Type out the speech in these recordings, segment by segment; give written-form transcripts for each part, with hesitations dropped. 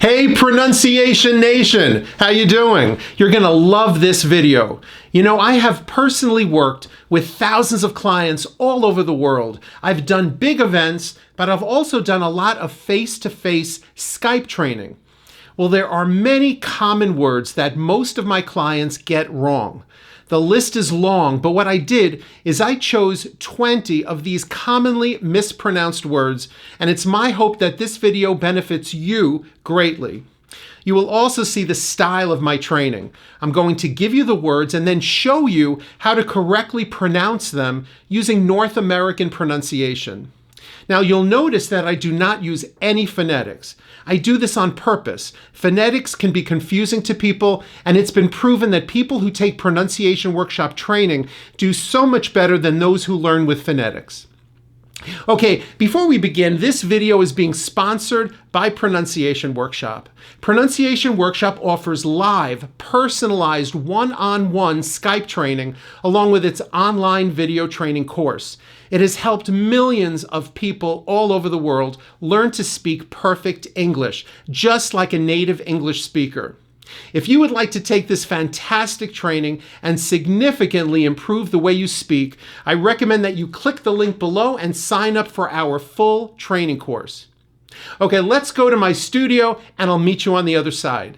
Hey Pronunciation Nation, how you doing? You're gonna love this video. You know, I have personally worked with thousands of clients all over the world. I've done big events, but I've also done a lot of face-to-face Skype training. Well, there are many common words that most of my clients get wrong. The list is long, but what I did is I chose 20 of these commonly mispronounced words, and it's my hope that this video benefits you greatly. You will also see the style of my training. I'm going to give you the words and then show you how to correctly pronounce them using North American pronunciation. Now, you'll notice that I do not use any phonetics. I do this on purpose. Phonetics can be confusing to people, and it's been proven that people who take pronunciation workshop training do so much better than those who learn with phonetics. Okay, before we begin, this video is being sponsored by Pronunciation Workshop. Pronunciation Workshop offers live, personalized one-on-one Skype training along with its online video training course. It has helped millions of people all over the world learn to speak perfect English, just like a native English speaker. If you would like to take this fantastic training and significantly improve the way you speak, I recommend that you click the link below and sign up for our full training course. Okay, let's go to my studio and I'll meet you on the other side.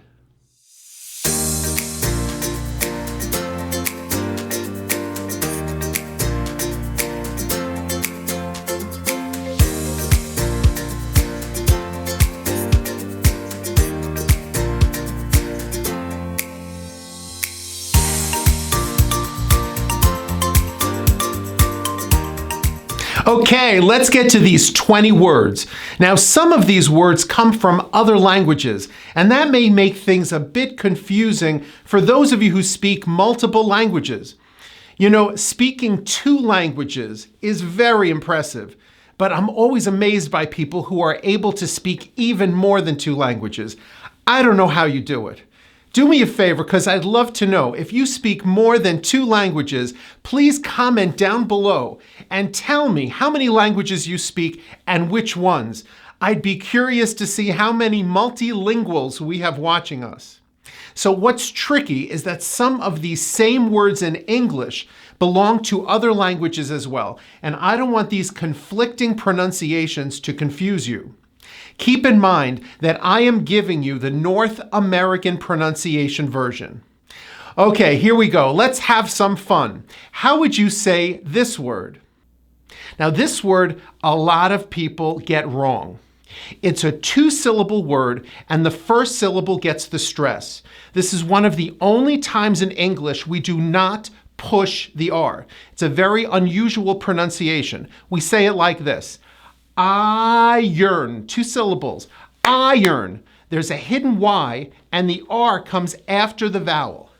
Okay, let's get to these 20 words. Now, some of these words come from other languages, and that may make things a bit confusing for those of you who speak multiple languages. You know, speaking 2 languages is very impressive, but I'm always amazed by people who are able to speak even more than 2 languages. I don't know how you do it. Do me a favor, because I'd love to know, if you speak more than 2 languages, please comment down below and tell me how many languages you speak and which ones. I'd be curious to see how many multilinguals we have watching us. So what's tricky is that some of these same words in English belong to other languages as well, and I don't want these conflicting pronunciations to confuse you. Keep in mind that I am giving you the North American pronunciation version. Okay, here we go. Let's have some fun. How would you say this word? Now, this word, a lot of people get wrong. It's a 2-syllable word, and the first syllable gets the stress. This is one of the only times in English we do not push the R. It's a very unusual pronunciation. We say it like this. Iron, 2 syllables. Iron. There's a hidden Y, and the R comes after the vowel.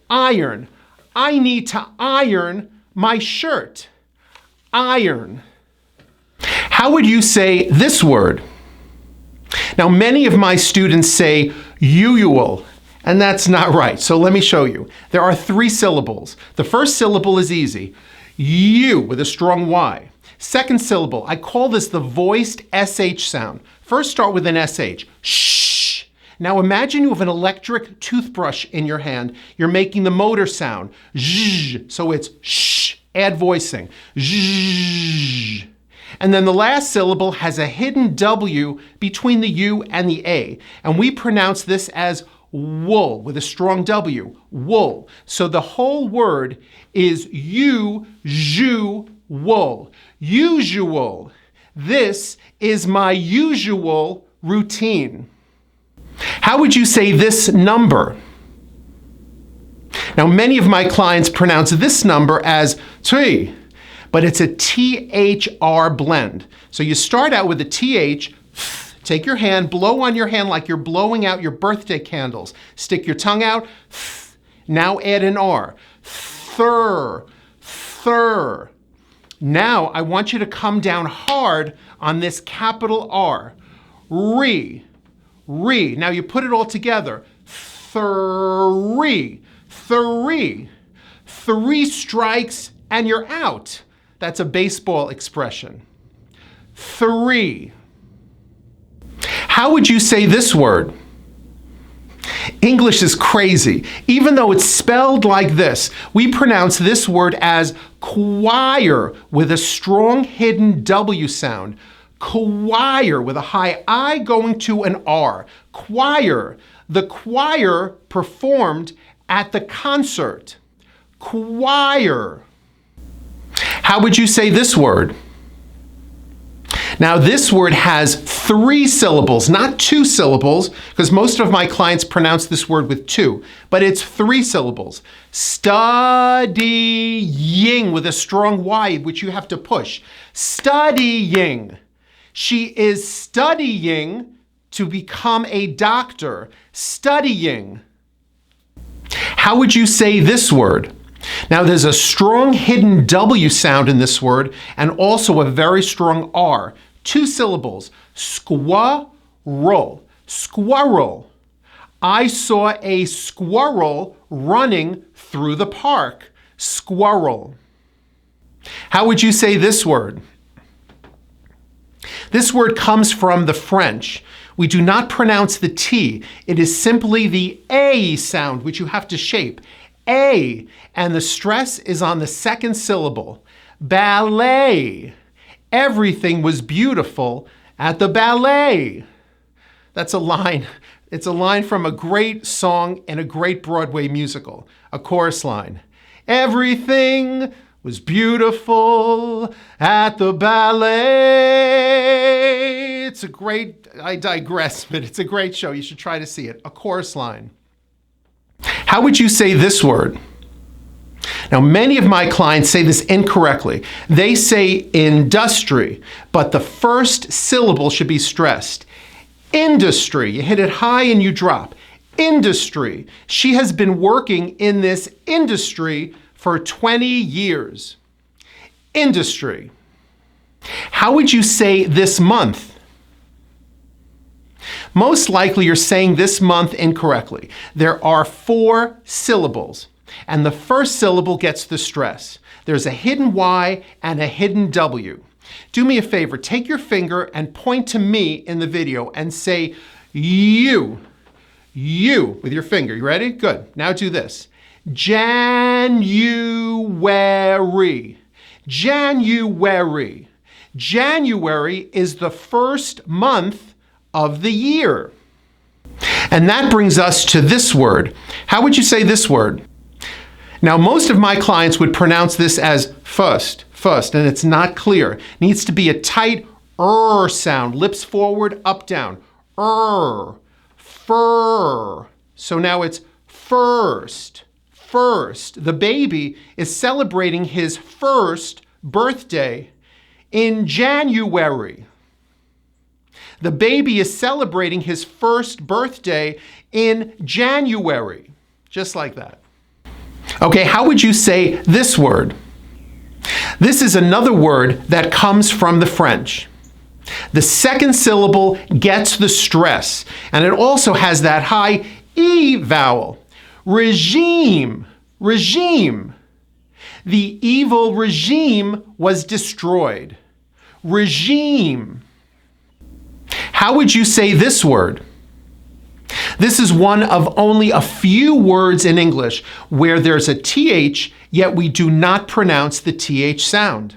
Iron. I need to iron my shirt. Iron. How would you say this word? Now, many of my students say usual, and that's not right. So let me show you. There are 3 syllables. The first syllable is easy. U with a strong Y. Second syllable, I call this the voiced SH sound. First start with an SH, shh. Now imagine you have an electric toothbrush in your hand. You're making the motor sound, zh. So it's shh, add voicing, zh. And then the last syllable has a hidden W between the U and the A. And we pronounce this as wool with a strong W, wool. So the whole word is wool. Usual. This is my usual routine. How would you say this number? Now, many of my clients pronounce this number as 3, but it's a THR blend. So you start out with a TH, take your hand, blow on your hand like you're blowing out your birthday candles. Stick your tongue out, now add an R. Thur. Now, I want you to come down hard on this capital R. Re. Now you put it all together. 3. 3 strikes and you're out. That's a baseball expression. 3. How would you say this word? English is crazy. Even though it's spelled like this, we pronounce this word as choir with a strong hidden W sound. Choir with a high I going to an R. Choir. The choir performed at the concert. Choir. How would you say this word? Now, this word has 3 syllables, not 2 syllables, because most of my clients pronounce this word with 2, but it's 3 syllables. Studying with a strong Y, which you have to push. Studying. She is studying to become a doctor. Studying. How would you say this word? Now, there's a strong hidden W sound in this word and also a very strong R. 2 syllables. Squirrel. Squirrel. I saw a squirrel running through the park. Squirrel. How would you say this word? This word comes from the French. We do not pronounce the T. It is simply the A sound, which you have to shape. A, and the stress is on the 2nd syllable. Ballet. Everything was beautiful at the ballet. That's a line. It's a line from a great song in a great Broadway musical, a chorus line. Everything was beautiful at the ballet. It's a great, I digress, but it's a great show. You should try to see it. A chorus line. How would you say this word? Now, many of my clients say this incorrectly. They say industry, but the first syllable should be stressed. Industry. You hit it high and you drop. Industry. She has been working in this industry for 20 years. Industry. How would you say this month? Most likely you're saying this month incorrectly. There are 4 syllables, and the first syllable gets the stress. There's a hidden Y and a hidden W. Do me a favor, take your finger and point to me in the video and say you. You with your finger. You ready? Good. Now do this. January. January. January is the first month of the year. And that brings us to this word. How would you say this word? Now, most of my clients would pronounce this as first, and it's not clear. It needs to be a tight sound, lips forward, up, down. Fur. So now it's first. The baby is celebrating his first birthday in January. The baby is celebrating his first birthday in January. Just like that. Okay, how would you say this word? This is another word that comes from the French. The 2nd syllable gets the stress, and it also has that high E vowel. Regime. Regime. The evil regime was destroyed. Regime. How would you say this word? This is one of only a few words in English where there's a TH, yet we do not pronounce the TH sound.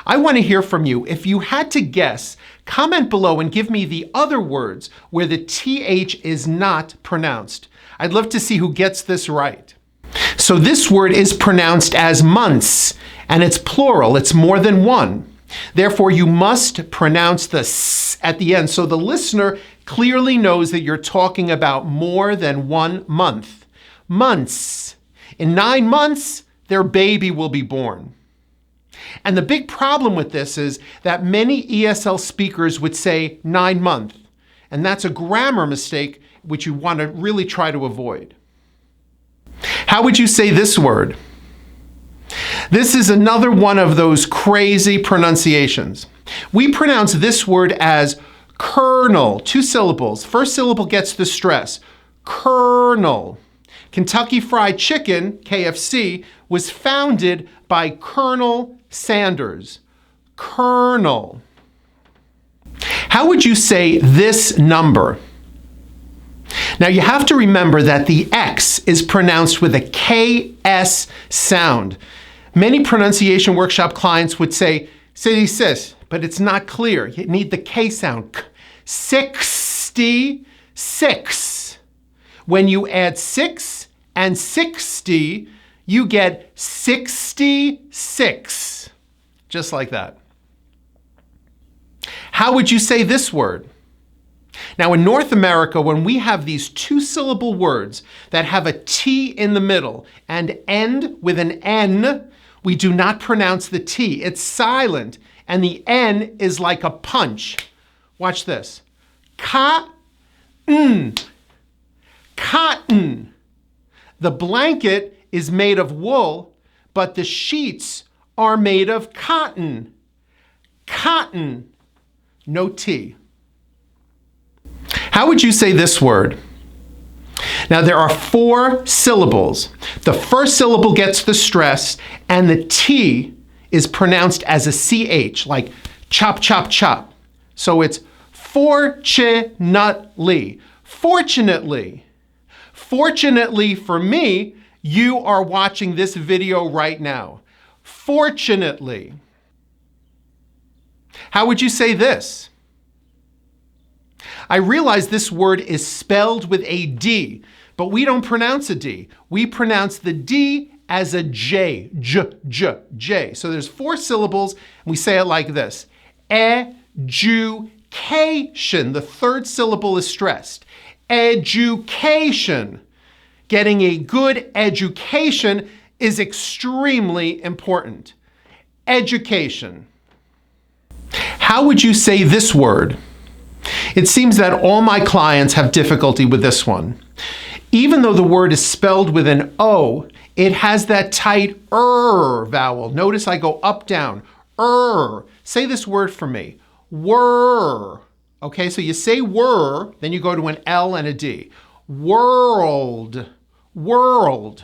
I want to hear from you. If you had to guess, comment below and give me the other words where the TH is not pronounced. I'd love to see who gets this right. So this word is pronounced as months, and it's plural. It's more than one. Therefore, you must pronounce the S at the end so the listener clearly knows that you're talking about more than 1 month. Months. In 9 months, their baby will be born. And the big problem with this is that many ESL speakers would say 9 month, and that's a grammar mistake which you want to really try to avoid. How would you say this word? This is another one of those crazy pronunciations. We pronounce this word as kernel, 2 syllables. First syllable gets the stress. Kernel. Kentucky Fried Chicken, KFC, was founded by Colonel Sanders. Colonel. How would you say this number? Now you have to remember that the X is pronounced with a KS sound. Many pronunciation workshop clients would say, sis, but it's not clear. You need the K sound. 66. When you add 6 and 60, you get 66. Just like that. How would you say this word? Now in North America, when we have these two-syllable words that have a T in the middle and end with an N, we do not pronounce the T. It's silent, and the N is like a punch. Watch this. Cotton. Cotton. The blanket is made of wool, but the sheets are made of cotton. Cotton. No T. How would you say this word? Now there are 4 syllables. The first syllable gets the stress, and the T is pronounced as a CH, like chop, chop, chop. So it's fortunately. Fortunately. Fortunately for me, you are watching this video right now. Fortunately. How would you say this? I realize this word is spelled with a D, but we don't pronounce a D. We pronounce the D as a J, J. So there's 4 syllables, and we say it like this. Education. The third syllable is stressed. Education. Getting a good education is extremely important. Education. How would you say this word? It seems that all my clients have difficulty with this one. Even though the word is spelled with an O, it has that tight vowel. Notice I go up, down. Say this word for me. Were. Okay, so you say were, then you go to an L and a D. World. World.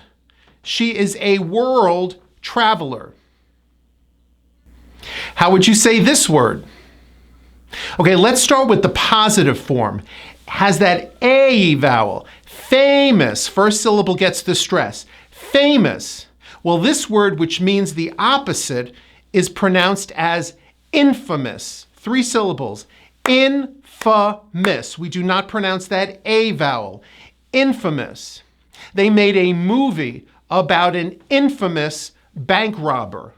She is a world traveler. How would you say this word? Okay, let's start with the positive form. It has that A vowel. Famous. First syllable gets the stress. Famous. Well, this word, which means the opposite, is pronounced as infamous. 3 syllables. Infamous. We do not pronounce that A vowel. Infamous. They made a movie about an infamous bank robber.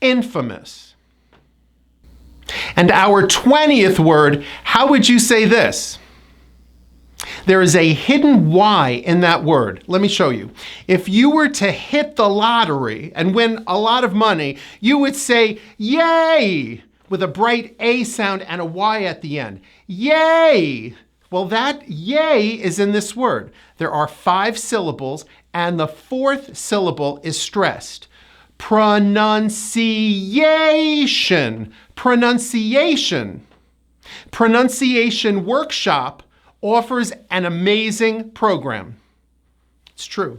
Infamous. And our 20th word, how would you say this? There is a hidden Y in that word. Let me show you. If you were to hit the lottery and win a lot of money, you would say, yay, with a bright A sound and a Y at the end. Yay! Well, that yay is in this word. There are 5 syllables, and the 4th syllable is stressed. Pronunciation. Pronunciation. Pronunciation Workshop offers an amazing program. It's true.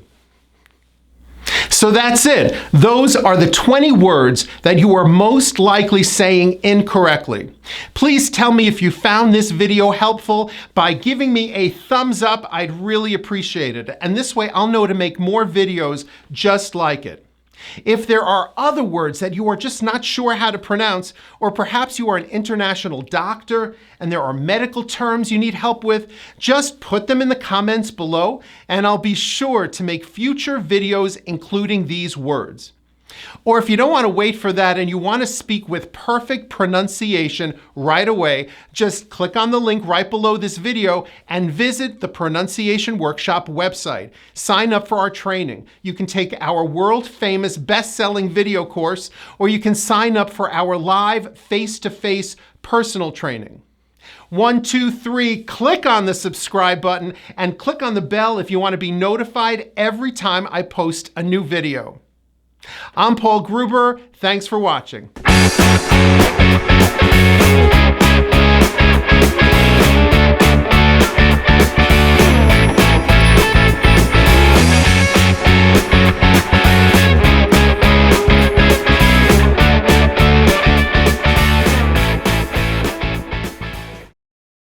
So that's it. Those are the 20 words that you are most likely saying incorrectly. Please tell me if you found this video helpful by giving me a thumbs up. I'd really appreciate it. And this way I'll know to make more videos just like it. If there are other words that you are just not sure how to pronounce, or perhaps you are an international doctor and there are medical terms you need help with, just put them in the comments below and I'll be sure to make future videos including these words. Or if you don't want to wait for that and you want to speak with perfect pronunciation right away, just click on the link right below this video and visit the Pronunciation Workshop website. Sign up for our training. You can take our world-famous best-selling video course, or you can sign up for our live face-to-face personal training. 1, 2, 3, click on the subscribe button and click on the bell if you want to be notified every time I post a new video. I'm Paul Gruber. Thanks for watching.